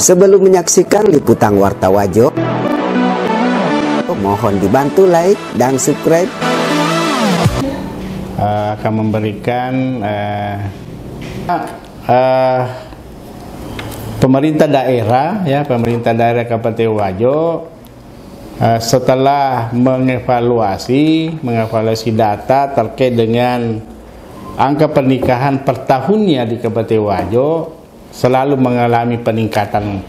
Sebelum menyaksikan liputan Warta Wajo, mohon dibantu like dan subscribe. Akan memberikan pemerintah daerah Kabupaten Wajo setelah mengevaluasi data terkait dengan angka pernikahan per tahunnya di Kabupaten Wajo selalu mengalami peningkatan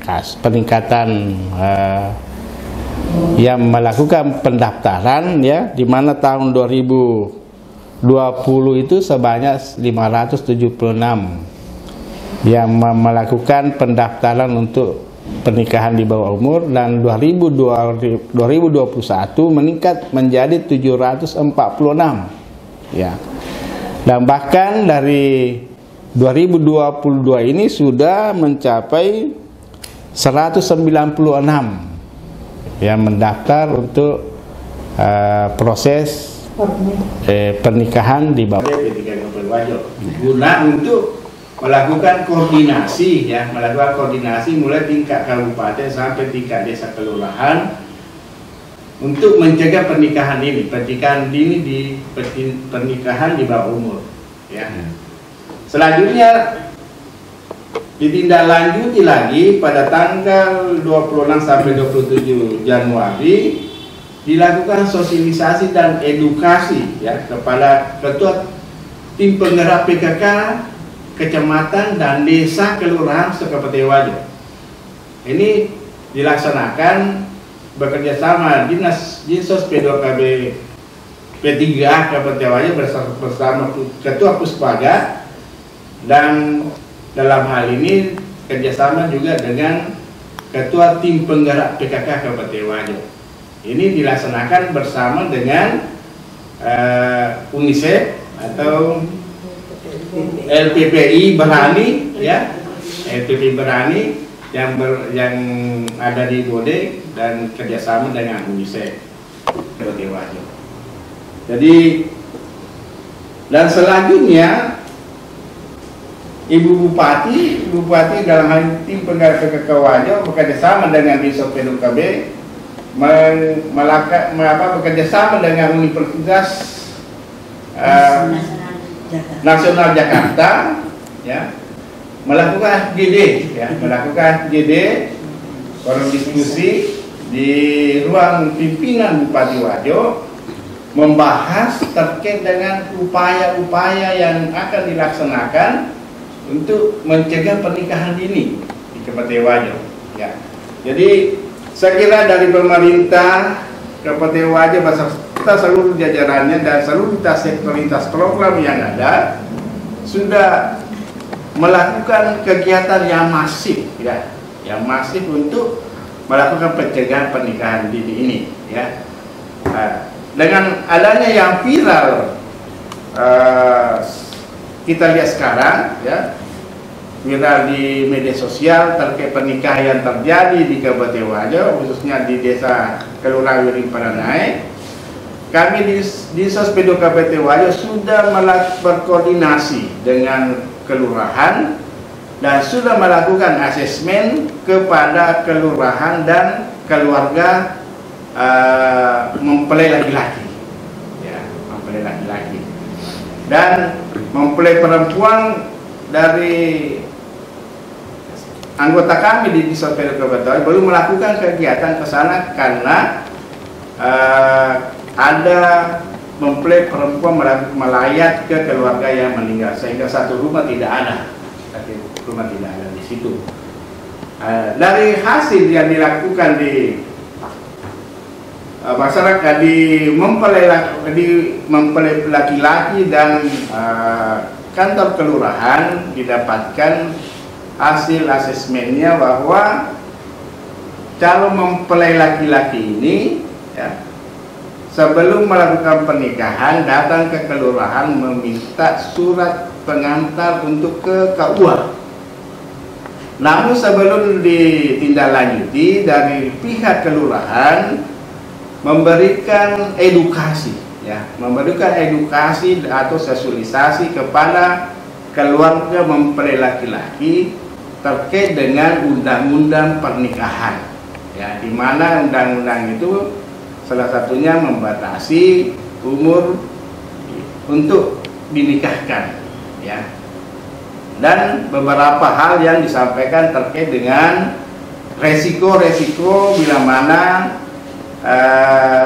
yang melakukan pendaftaran, ya, di mana tahun 2020 itu sebanyak 576 yang melakukan pendaftaran untuk pernikahan di bawah umur, dan 2021 meningkat menjadi 746, ya. Dan bahkan dari 2022 ini sudah mencapai 196 yang mendaftar untuk proses pernikahan di bawah guna untuk melakukan koordinasi, ya, mulai tingkat kabupaten sampai tingkat desa kelurahan untuk mencegah pernikahan dini pernikahan di bawah umur, ya. Selanjutnya ditindaklanjuti lagi pada tanggal 26 sampai 27 Januari dilakukan sosialisasi dan edukasi, ya, kepada ketua tim penggerak PKK kecamatan dan desa kelurahan se-Kabupaten Wajo. Ini dilaksanakan bekerjasama Dinsos P2KB P3 Kabupaten Wajo bersama Ketua Puspaga, dan dalam hal ini kerjasama juga dengan Ketua Tim Penggerak PKK Kabupaten Wajo. Ini dilaksanakan bersama dengan UNICEF atau LPPI Berani, ya, LPPI Berani yang ada di Bode dan kerjasama dengan UNICEF Kabupaten Wajo. Jadi, dan selanjutnya Ibu Bupati dalam hal tim penggerak PKK Wajo bekerjasama dengan Dinsos P2KB bekerjasama dengan Universitas Nasional Jakarta, ya, melakukan GD, forum diskusi di ruang pimpinan Bupati Wajo, membahas terkait dengan upaya-upaya yang akan dilaksanakan untuk mencegah pernikahan dini di Kabupaten Wajo, ya. Jadi saya kira dari pemerintah Kabupaten Wajo beserta seluruh jajarannya dan seluruh sektor program yang ada sudah melakukan kegiatan yang masif, ya, untuk melakukan pencegahan pernikahan dini ini, ya. Dengan adanya yang viral kita lihat sekarang, ya, viral di media sosial terkait pernikahan yang terjadi di Kabupaten Wajo, khususnya di desa Kelurahan Wiring Paranai. Kami di Dinsos P2 Kabupaten Wajo sudah berkoordinasi dengan kelurahan dan sudah melakukan asesmen kepada kelurahan dan keluarga mempelai laki-laki, ya, mempelai laki-laki dan mempelai perempuan. Dari anggota kami di Dinsos P2 Kabupaten Wajo belum melakukan kegiatan ke sana karena ada mempelai perempuan melayat ke keluarga yang meninggal, sehingga satu rumah tidak ada di situ. Dari hasil yang dilakukan di masyarakat di mempelai laki-laki dan kantor kelurahan, didapatkan hasil asesmennya bahwa calon mempelai laki-laki ini, ya, sebelum melakukan pernikahan datang ke kelurahan meminta surat pengantar untuk ke KUA. Namun sebelum ditindaklanjuti, dari pihak kelurahan memberikan edukasi, ya, atau sosialisasi kepada keluarga mempelai laki-laki terkait dengan undang-undang pernikahan, ya, di mana undang-undang itu salah satunya membatasi umur untuk dinikahkan, ya, dan beberapa hal yang disampaikan terkait dengan resiko-resiko bila mana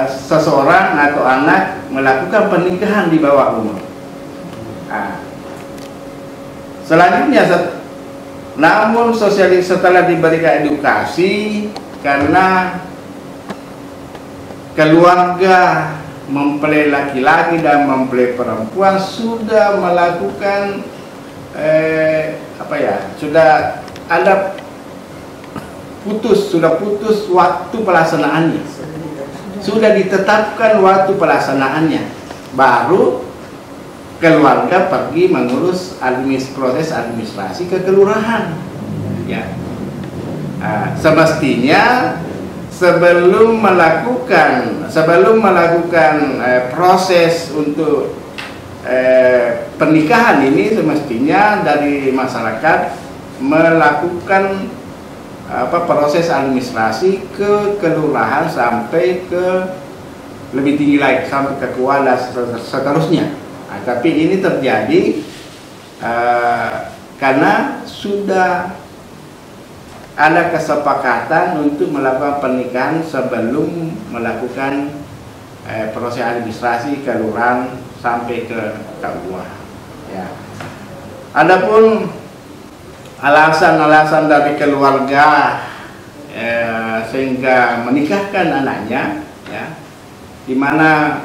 seseorang atau anak melakukan pernikahan di bawah umur. Nah, selanjutnya, namun setelah diberikan edukasi, karena keluarga mempelai laki-laki dan mempelai perempuan sudah melakukan sudah ada sudah putus waktu pelaksanaannya, sudah ditetapkan waktu pelaksanaannya, baru keluarga pergi mengurus proses administrasi ke kelurahan, ya. Semestinya sebelum melakukan proses untuk pernikahan ini, semestinya dari masyarakat melakukan proses administrasi ke kelurahan sampai ke lebih tinggi lagi, sampai ke KUA dan seterusnya. Tapi ini terjadi karena sudah ada kesepakatan untuk melakukan pernikahan sebelum melakukan proses administrasi kelurahan sampai ke KUA, ya. Adapun alasan-alasan dari keluarga sehingga menikahkan anaknya, ya, di mana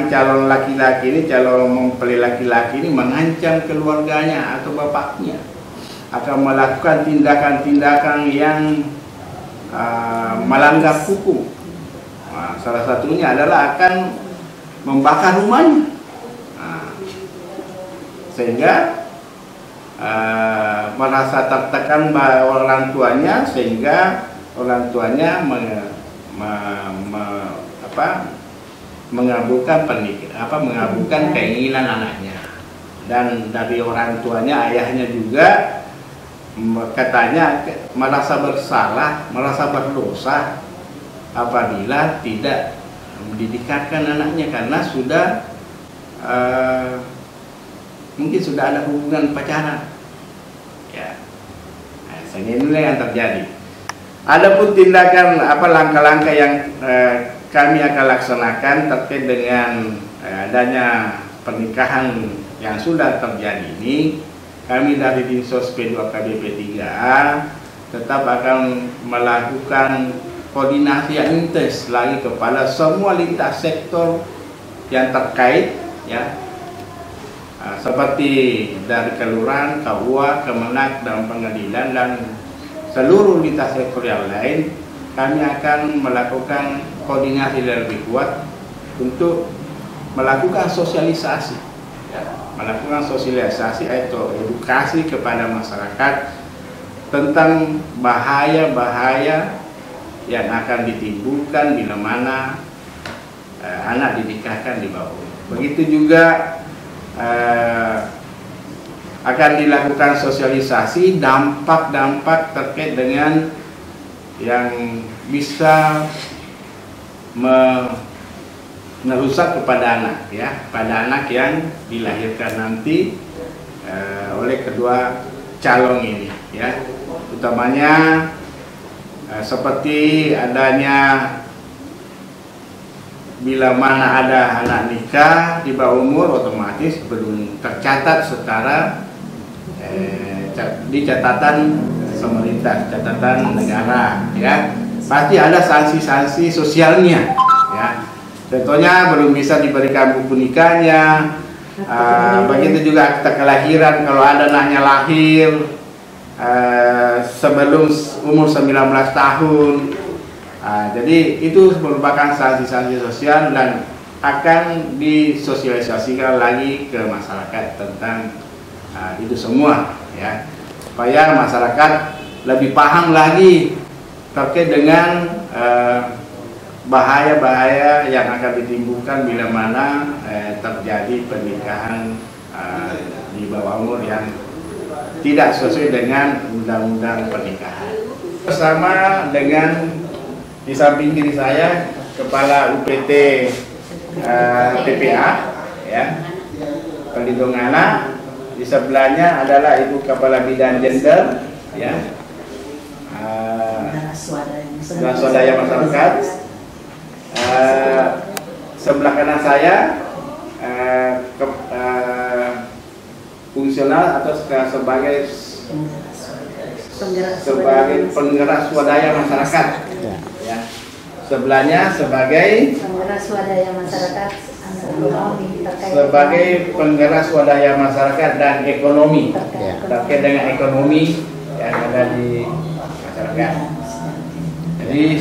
calon laki-laki ini, calon mempelai laki-laki ini mengancam keluarganya atau bapaknya akan melakukan tindakan-tindakan yang melanggar hukum. Nah, salah satunya adalah akan membakar rumahnya, sehingga merasa tertekan orang tuanya, sehingga orang tuanya mengabulkan keinginan anaknya. Dan dari orang tuanya, ayahnya juga katanya merasa bersalah, merasa berdosa apabila tidak mendidikkan anaknya, karena sudah mungkin sudah ada hubungan pacaran, ya. Sehingga inilah yang terjadi. Adapun tindakan langkah-langkah yang kami akan laksanakan terkait dengan adanya pernikahan yang sudah terjadi ini, kami dari Dinsos P2 KBP 3A tetap akan melakukan koordinasi yang intens lagi kepada semua lintas sektor yang terkait, ya, seperti dari kelurahan, KUA, Kemenak, dan pengadilan, dan seluruh lintas sektor yang lain. Kami akan melakukan koordinasi lebih kuat untuk melakukan sosialisasi, ya, atau edukasi kepada masyarakat tentang bahaya-bahaya yang akan ditimbulkan bila mana anak dinikahkan di bawah umur. Begitu juga akan dilakukan sosialisasi dampak-dampak terkait dengan yang bisa merusak kepada anak, ya, pada anak yang dilahirkan nanti oleh kedua calon ini, ya. Utamanya seperti adanya bila mana ada anak nikah di bawah umur, otomatis belum tercatat secara di catatan pemerintah, catatan negara, ya, pasti ada sanksi-sanksi sosialnya, ya. Contohnya belum bisa diberikan buku nikahnya, begitu juga akta kelahiran kalau ada anaknya lahir sebelum umur 19 tahun. Jadi itu merupakan sanksi-sanksi sosial dan akan disosialisasikan lagi ke masyarakat tentang itu semua, ya, supaya masyarakat lebih paham lagi terkait dengan bahaya-bahaya yang akan ditimbulkan bila mana terjadi pernikahan di bawah umur yang tidak sesuai dengan undang-undang pernikahan. Bersama dengan di samping kiri saya Kepala UPT PPA, ya, Pelindung Anak. Di sebelahnya adalah Ibu Kepala Bidang Gender, ya, dan swadaya masyarakat. Sebelah kanan saya fungsional atau sebagai penggerak swadaya masyarakat, ya. Sebelahnya sebagai penggerak swadaya masyarakat, sebagai penggerak swadaya masyarakat dan ekonomi, terkait dengan ekonomi yang ada di masyarakat. Jadi